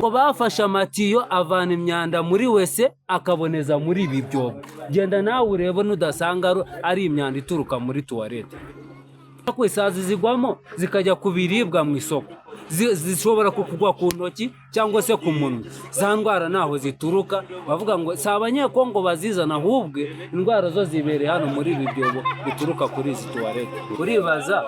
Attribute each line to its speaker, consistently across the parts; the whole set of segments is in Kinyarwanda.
Speaker 1: ngo bafashe amatiyo avana imyanda muri wese akaboneza muri ibi byobo. Genda nawe urebe nudasanga ari imyanda ituruka muri tuwarete. Isazi zigwamo zikajya ku biribwa mu isoko, zishobora kukugwa ku ntoki cyangwa se ku munwa. Za ndwara naho zituruka, bavuga ngo si abanyekongo bazizana, ahubwo indwara zo zibereye hano muri ibi byobo bituruka kuri izi tuwarete. Uribaza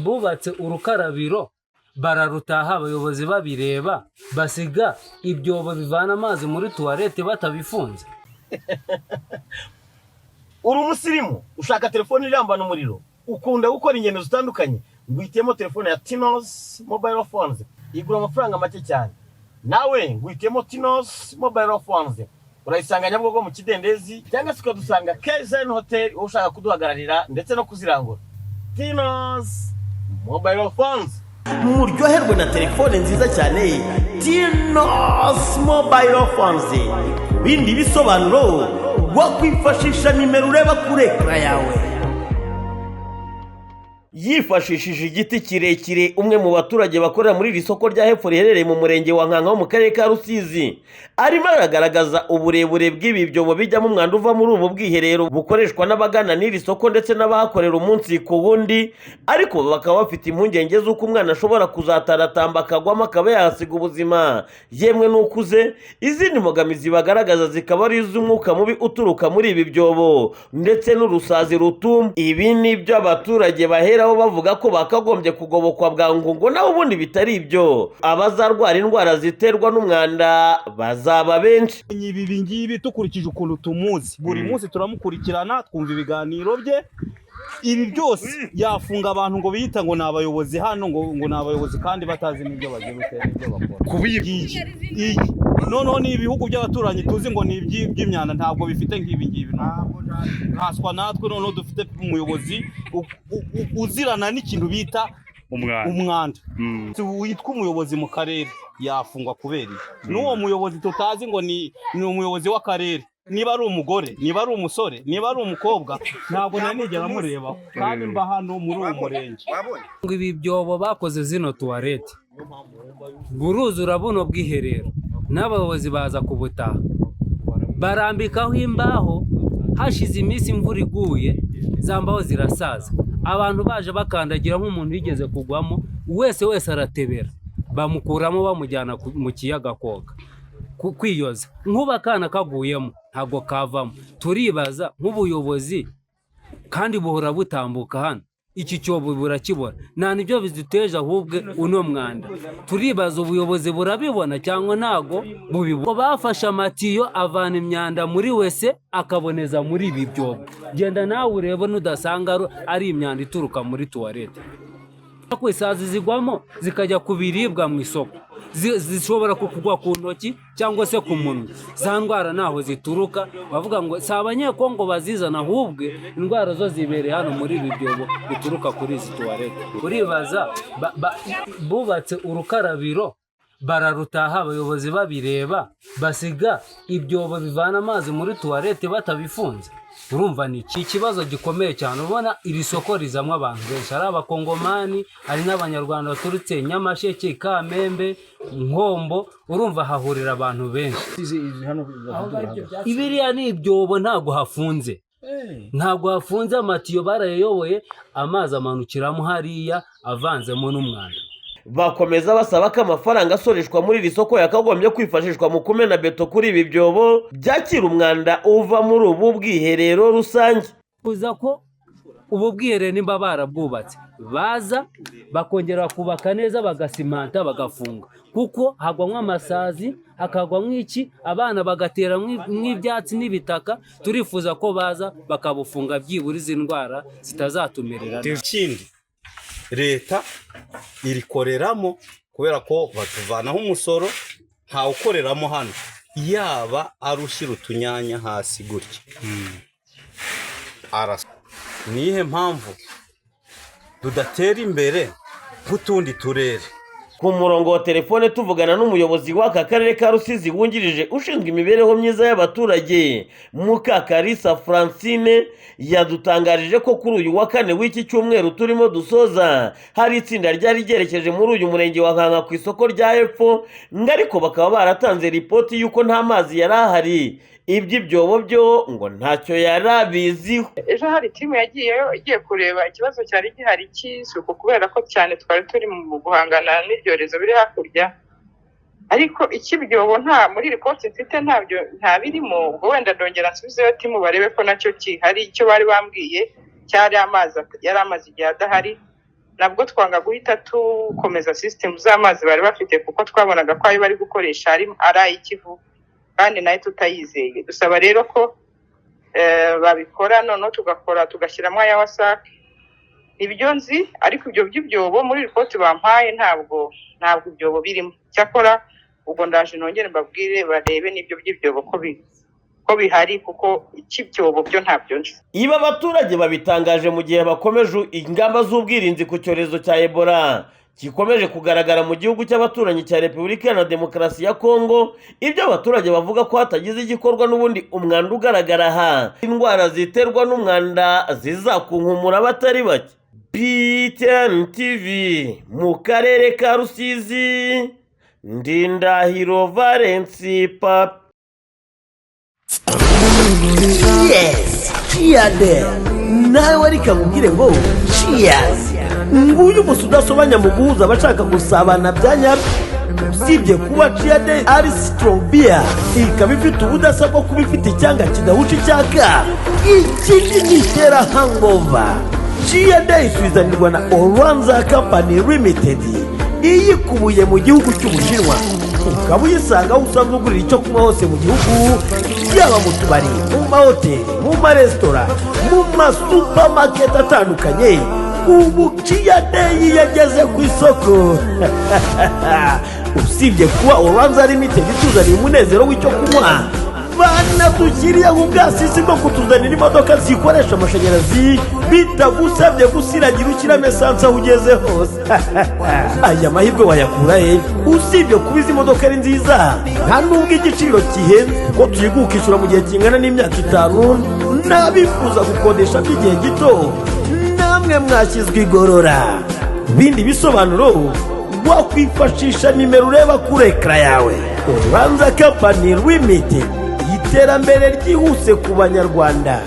Speaker 1: bubatse urukarabiro bararutaha, abayobozi babireba basiga ibyobo bivana amazi muri tuwarete batabifunze.
Speaker 2: Uri umusirimu ushaka telefone irambana umuriro, ukunda gukora ingendo zitandukanye, ngwitemo telefone ya Tinos Mobile Phones, igura amafaranga make cyane. Nawe ngwitemo Tinos Mobile Phones, urayisanga Nyabugogo mu Kidendezi, cyangwa se ukadusanga KZN Hotel ushaka kuduhagararira ndetse no kuzirangura. Tinos Mobile Phones, muryoherwe na telefone nziza cyane Tinos Mobile Phones. Bindi bisobanuro wakwifashisha nimero ureba kuri ekara yawe. Yifashishije igiti kirekire, umwe mu baturage bakorera muri iri soko rya hepfo riherereye mu murenge wa Nkanka wo mu karere ka Rusizi, arimo aragaragaza uburebure bw'ibi byobo bijyamo umwanda uva muri ubu bwiherero bukoreshwa n'abagana n'iri soko ndetse n'abahakorera umunsi ku wundi, ariko bakaba bafite impungenge z'uko umwana ashobora kuzataratamba akagwamo akaba yahasiga ubuzima, yemwe n'ukuze. Izindi mbogamizi bagaragaza zikaba ari iz'umwuka mubi uturuka muri ibi byobo ndetse n'urusazi rutuma. Ibi ni byo abaturage bahera bavuga ko bakagombye kugobokwa bwangu, ngo naho ubundi bitari ibyo abazarwara indwara ziterwa n'umwanda bazaba benshi.
Speaker 3: Ibi ngibi tukurikije ukuntu tumuzi, buri munsi turamukurikirana twumva ibiganiro bye. Ibi byose yafunga abantu ngo biyita ngo nabayobozi hano, ngo nabayobozi kandi batazi n'ibyo bagiye gutera ibyo bakora. Kubiyigi noneho ni ibihugu by'abaturanyi tuzi ngo ni iby'imyanda, ntabwo bifite nk'ibi ngibi. Haswa natwe noneho dufite umuyobozi uzirana n'ikintu bita umwanda. Witwa umuyobozi mu karere yafungwa kubera n'uwo muyobozi tutazi ngo ni umuyobozi w'akarere. Niba ari umugore, niba ari umusore, niba ari umukobwa, ntabwo nanigera mureba kandi mba hano muri uwo murenge.
Speaker 1: Ibi byobo bakoze zino tuwarete buruzura buno bwiherero, n'abayobozi baza kubutaha barambikaho imbaho. Hashize iminsi imvura iguye, za mbaho zirasaza, abantu baje bakandagira nk'umuntu yigeze kugwamo, wese aratebera, bamukuramo bamujyana mu kiyaga koga kwiyoza. Nk'uba akana kaguyemo ntabwo kavamo. Turibaza nk'ubuyobozi kandi buhora butambuka hano, iki cyobo burakibona, nta nibyo biduteje ahubwo uno mwanda. Turibaza ubuyobozi burabibona cyangwa ntago bubibona. Bafashe amatiyo avana imyanda muri wese akaboneza muri ibi byobo. Genda nawe urebe nudasanga ari imyanda ituruka muri tuwarete. Isazi zigwamo zikajya ku biribwa mu isoko, zishobora kukugwa ku ntoki cyangwa se ku munwa. Za ndwara naho zituruka, bavuga ngo si abanyekongo bazizana, ahubwo indwara zo zibereye hano muri ibi byobo bituruka kuri izi tuwarete. Uribaza bubatse urukarabiro bararutaha, abayobozi babireba basiga ibyobo bivana amazi muri tuwarete batabifunze. Urumva ni ikibazo gikomeye cyane. Ubona iri soko rizamwe abantu benshi, ari abakongomani, ari n'abanyarwanda baturutse Nyamasheke, Kamembe, Nkombo. Urumva hahurira abantu benshi. Ibiriya ni ibyobo ntabwo hafunze, ntabwo hafunze. Amatiyo barayayoboye, amazi amanukiramo hariya avanzemo n'umwanda.
Speaker 2: Bakomeza basaba ko amafaranga asoreshwa muri iri soko yakagombye kwifashishwa mu kumena beto kuri ibi byobo byakira umwanda uva muri ubu bwiherero rusange.
Speaker 1: Kuza ko ubu bwiherero nimba barabwubatse, baza bakongera kubaka neza, bagasimanta, bagafunga, kuko hagwamwo amasazi, hakagwamwo iki, abana bagatera nk'ibyatsi n'ibitaka. Turifuza ko baza bakabufunga byibura izi ndwara zitazatumerera.
Speaker 3: Ikindi leta irikoreramo kubera ko batuvanaho umusoro, nta ukoreramo hano, yaba arushyira utunyanya hasi gutya. Nihe mpamvu tudatera imbere nk'utundi turere?
Speaker 2: Ku murongo wa telefone tuvugana n'umuyobozi w'aka karere ka Rusizi wungirije ushinzwe imibereho myiza y'abaturage Mukakarisa Francine yadutangarije ko kuri uyu wa kane w'iki cyumweru turimo dusoza hari itsinda ryari ryerekeje muri uyu murenge wa Nkanka ku isoko rya Hepfo ariko bakaba baratanze ripoti y'uko nta mazi yari ahari, iby'ibyobo byo ngo ntacyo yari abiziho.
Speaker 4: Ejo hari timu yagiyeyo igiye kureba ikibazo cyari gihari cy'isuku kubera ko cyane twari turi mu guhangana n'ibyorezo biri hakurya, ariko ikibyobo nta muri ripoti mfite nta birimo. Ubwo wenda ndongera nsubizeyo timu barebe ko nacyo kihari. Icyo bari bambwiye cyari amazi yari amazi igihe adahari, nabwo twanga guhita tukomeza system z'amazi bari bafite kuko twabonaga ko ayo bari gukoresha ari ay'ikivu kandi nayo tutayizeye. Dusaba rero ko babikora noneho tugashyiramo aya WASAC. Ibyo nzi, ariko ibyo by'ibyobo muri ripoti bampaye ntabwo ibyobo birimo. Cyakora ubwo ndaje nongere mbabwire barebe n'ibyo by'ibyobo ko bihari kuko ikibyobo byo ntabyo nzi.
Speaker 2: Iba abaturage babitangaje mu gihe bakomeje ingamba z'ubwirinzi ku cyorezo cya Ebola gikomeje kugaragara mu gihugu cy'abaturanyi cya Repubulika Iharanira Demokarasi ya Kongo. Ibyo abaturage bavuga ko hatagize igikorwa n'ubundi umwanda ugaragara aha, indwara ziterwa n'umwanda zizakunkumura abatari bake. BTN TV mu karere ka Rusizi, Ndindahiro Valence Papi.
Speaker 5: Yes, cheers. Nawe wari kamubwire ngo cheers. Nguyu musi udasobanya mu guhuza abashaka gusabana bya nyabyo. Usibye kuba cheers ari strong beer, ikaba ifite ubudasa bwo kuba ifite icyanga kidahusha icyaka. Ikindi gitera hangover. Cheers isuzanirwa na Oranza Company Limited, iyikubuye mu gihugu cy'Ubushinwa. Ukaba uyisanga aho usanzwe ugurira icyo kunywa hose mu gihugu, yaba mu tubari, mu mahoteli, mu maresitora, mu masupamaketi atandukanye. Ubu Cheers yageze ku isoko. Usibye kuba Oranza Limited ituzaniye umunezero w'icyo kunywa, banadushyiriye ubwasisi bwo kutuzanira imodoka zikoresha amashanyarazi bitagusabye gusiragira ukiramo esanse aho ugeze hose. Aya mahirwe wayakura he? Usibye kuba izi modoka ari nziza, nta nubwo igiciro kihenze ko tuyiguha ukishyura mu gihe kingana n'imyaka 5, n'abifuza gukodesha by'igihe gito namwe mwashyizwe igorora. Bindi bisobanuro wakwifashisha nimero ureba kuri ekara yawe. Oranza Company Limited, iterambere ryihuse ku banyarwanda.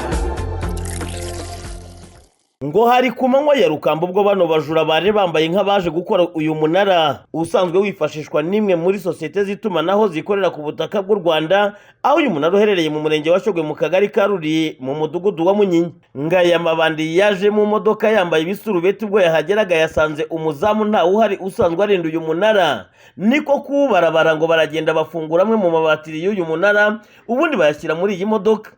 Speaker 2: Ngo hari ku manywa ya Rukamba ubwo bano bajura baje bambaye nk'abaje gukora uyu munara usanzwe wifashishwa n'imwe muri sosiyete z'itumanaho zikorera ku butaka bw'u Rwanda, aho uyu munara uherereye mu murenge wa Shyogwe mu kagari ka Ruri mu mudugudu wa Munyinya. Ngaya mabandi yaje mu modoka yambaye ibisurubeti, ubwo yahageraga yasanze umuzamu ntawe uhari usanzwe arinda uyu munara, niko kubarabara ngo baragenda bafungura amwe mu mabatiri y'uyu munara ubundi bayashyira muri iyi modoka.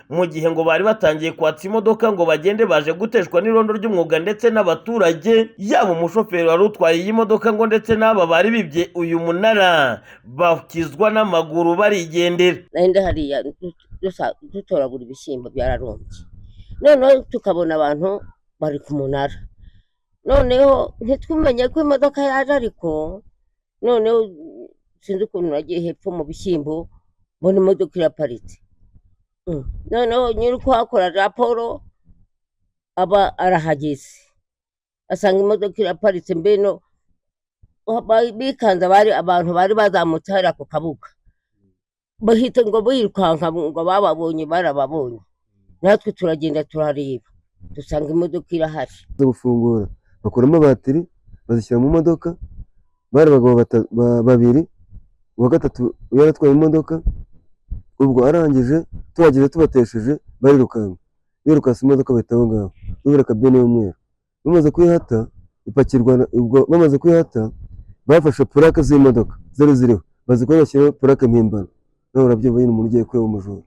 Speaker 2: Mu gihe ngo bari batangiye kwatsa imodoka ngo bagende, baje guteshwa n'irondo ry'umwuga ndetse n'abaturage, yaba umushoferi wari utwaye iyi modoka ngo ndetse n'aba bari bibye uyu munara bakizwa n'amaguru barigendera.
Speaker 6: Nahinde hariya dutoragura ibishyimbo byararumbye, noneho tukabona abantu bari ku munara, noneho ntitwimenye ko imodoka yaje, ariko noneho sinzi ukuntu nagiye hepfo mu bishyimbo mbona imodoka iraparitse. Noneho nyiri kuhakora raporo aba arahageze asanga imodoka iraparitse, mbeno bikanze abantu bari bazamutse hariya ku kabuga, bahita ngo birukanka ngo bababonye, barababonye. Natwe turagenda turareba dusanga imodoka irahari.
Speaker 7: Gufungura bakuramo batiri bazishyira mu modoka, bari abagabo babiri, uwa gatatu yaratwaye imodoka. Ubwo arangije tuhageze tubatesheje barirukanka, birukase imodoka bahita aho ngaho bibura kabine y'umweru. Bamaze kuyihata ipakirwa, ubwo bamaze kuyihata bafashe purake z'imodoka zari ziriho bazikora bashyiraho purake mpimbano, nawe urabyumva nyine umuntu ugiye kureba umujura.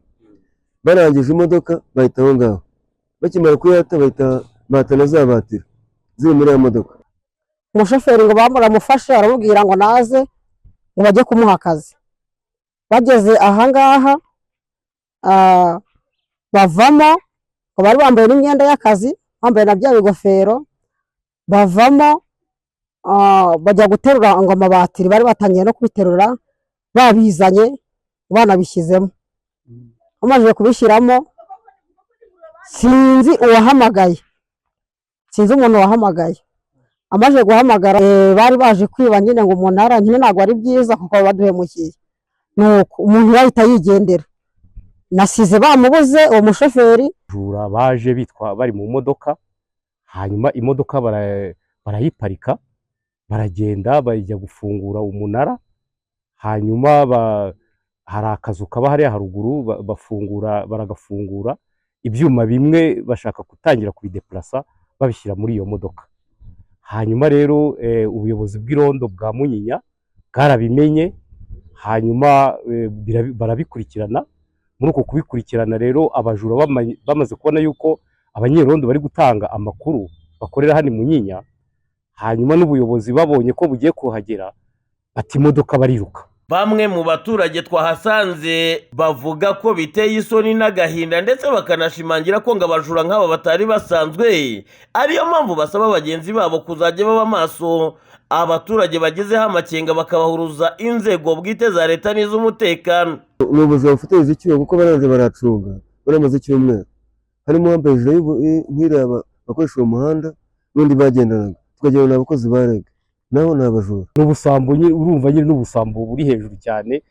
Speaker 7: Barangije imodoka bahita aho ngaho, bakimara kuyihata bahita batana za batiri ziri muri ya modoka.
Speaker 8: Umushoferi ngo baramufashe aramubwira ngo naze ngo bajye kumuha akazi. Bageze ahangaha bavamo, ngo bari bambaye n'imyenda y'akazi, bambaye na bya bigofero, bavamo bajya guterura ngo amabatiri bari batangiye no kubiterura babizanye banabishyizemo. Bamaze kubishyiramo sinzi uwahamagaye, sinzi umuntu wahamagaye. Amaze guhamagara bari baje kwiba nyine ngo umunara nyine ntabwo ari byiza kuko baduhemukiye, nuko umuntu yahita yigendera. Nasize bamubuze uwo mushoferi.
Speaker 9: Jura baje bitwa bari mu modoka, hanyuma imodoka barayiparika, baragenda bajya gufungura umunara, hanyuma hari akazu kaba hariya haruguru baragafungura, ibyuma bimwe bashaka gutangira kubideplasa babishyira muri iyo modoka. Hanyuma rero ubuyobozi bw'irondo bwa Munyinya bwarabimenye, hanyuma barabikurikirana. Muri uko kubikurikirana rero abajura bamaze kubona yuko abanyerondo bari gutanga amakuru bakorera hano Munyinya, hanyuma n'ubuyobozi babonye ko bugiye kuhagera bati imodoka bariruka.
Speaker 2: Bamwe mu baturage twahasanze bavuga ko biteye isoni n'agahinda ndetse bakanashimangira ko ngo abajura nk'aba batari basanzwe, ariyo mpamvu basaba bagenzi babo kuzajya baba maso abaturage bagezeho amakenga bakabahuruza inzego bwite za leta n'iz'umutekano.
Speaker 7: Ubuyobozi bafatanyije icyuho kuko baraje baracunga baramaze icyumweru, harimo wambaye ijire nk'iriya bakoresha uwo muhanda n'undi bagendanaga, tukagenda n'abakozi ba REG naho ni abajura.
Speaker 9: N'ubusambo urumva nyine n'ubusambo buri hejuru cyane,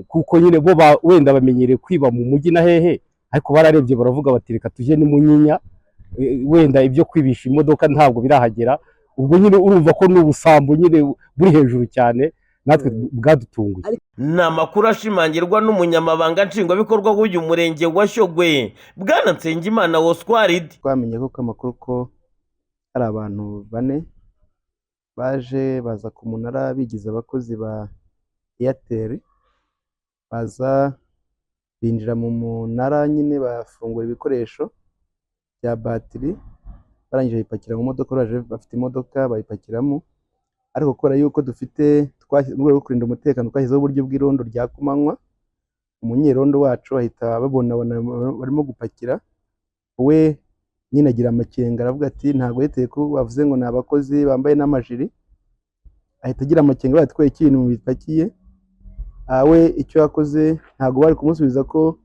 Speaker 9: kuko nyine bo wenda bamenyereye kwiba mu mujyi na hehe, ariko bararebye baravuga bati reka tujye ni Munyinya, wenda ibyo kwibisha imodoka ntabwo birahagera. Ubwo nyine urumva ko n'ubusambo nyine buri hejuru cyane natwe bwadutunguye.
Speaker 2: Ni amakuru ashimangirwa n'umunyamabanga nshingwabikorwa w'uyu murenge wa Shyogwe, Bwana Nsengimana Oswald.
Speaker 10: Twamenye ko amakuru ko hari abantu 4 baje baza ku munara bigize abakozi ba Airtel, baza binjira mu munara nyine bafungura ibikoresho bya batiri, barangije bipakira mu modoka, baje bafite imodoka bayipakiramo. Ariko kubera yuko dufite mu rwego rwo kurinda umutekano twashyizeho uburyo bw'irondo rya kumanywa, umunyerondo wacu ahita babona barimo gupakira, we nyine agira amakenga aravuga ati ntabwo yiteye ko bavuze ngo ni abakozi bambaye n'amajiri, ahita agira amakenga batwaye ikintu bipakiye. We icyo yakoze ntabwo bari kumusubiza ko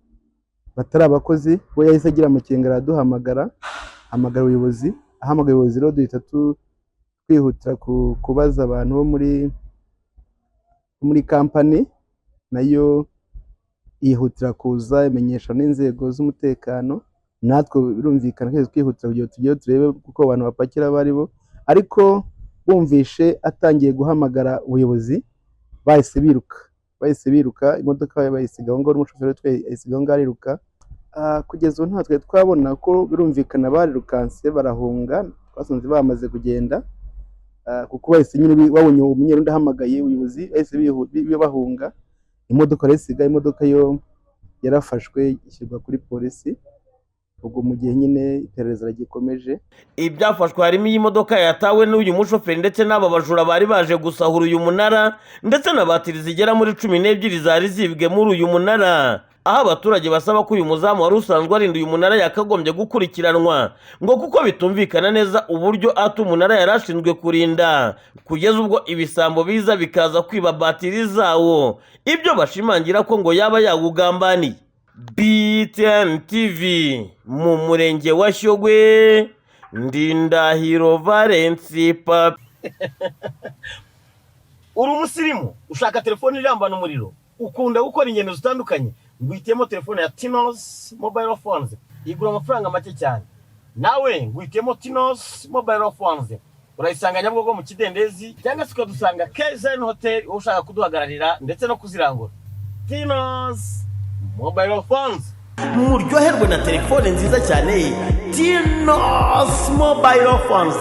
Speaker 10: batari abakozi, we yahise agira amakenga araduhamagara, hamagara ubuyobozi, ahamagaye ubuyobozi rero duhita twihutira kubaza abantu bo muri kampani, nayo yihutira kuza imenyesha n'inzego z'umutekano. Natwe birumvikana ko twihutira kugira tujye turebe kuko abantu bapakira bari bo, ariko bumvishe atangiye guhamagara ubuyobozi bahise biruka, imodoka bayisigaho ngo n'umushoferi we yayisigaho ngo ariruka. Kugeza ubu ntatwe twabona ko birumvikana barirukanse barahunga, twasanze bamaze kugenda, kuko bahise nyine babonye umunyerondo ahamagaye ubuyobozi bahise bahunga. Imodoka resiga, imodoka yo yarafashwe ishyirwa kuri polisi. Ubwo mu gihe nyine iperereza rigikomeje.
Speaker 2: Ibyafashwe harimo iyi modoka yatawe n'uyu mushoferi ndetse n'aba bajura bari baje gusahura uyu munara, ndetse na batiri zigera muri 12 zari zibwe muri uyu munara. Aho abaturage basaba ko uyu muzamu wari usanzwe arinda uyu munara yakagombye gukurikiranwa, ngo kuko bitumvikana neza uburyo umunara yarashinzwe kurinda, kugeza ubwo ibisambo biza bikaza kwiba batiri zawo, ibyo bashimangira ko ngo yaba yawugambaniye. BTN TV mu murenge wa Shyogwe, Ndindahiro Valence Papi. Uri umusirimu ushaka telefone irambana umuriro, ukunda gukora ingendo zitandukanye, ngwitemo telefone ya Tinos Mobile Phones, igura amafaranga make cyane. Nawe ngwitemo Tinos Mobile Phones, urayisanga Nyabugogo mu Kidendezi, cyangwa se ukadusanga KZN Hotel ushaka kuduhagararira ndetse no kuzirangura. Tinos Mobile Phones, muryoherwe na telefone nziza cyane Tinos Mobile Phones.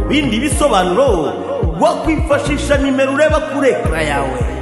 Speaker 2: Bindi bisobanuro wakwifashisha nimero ureba kure yawe.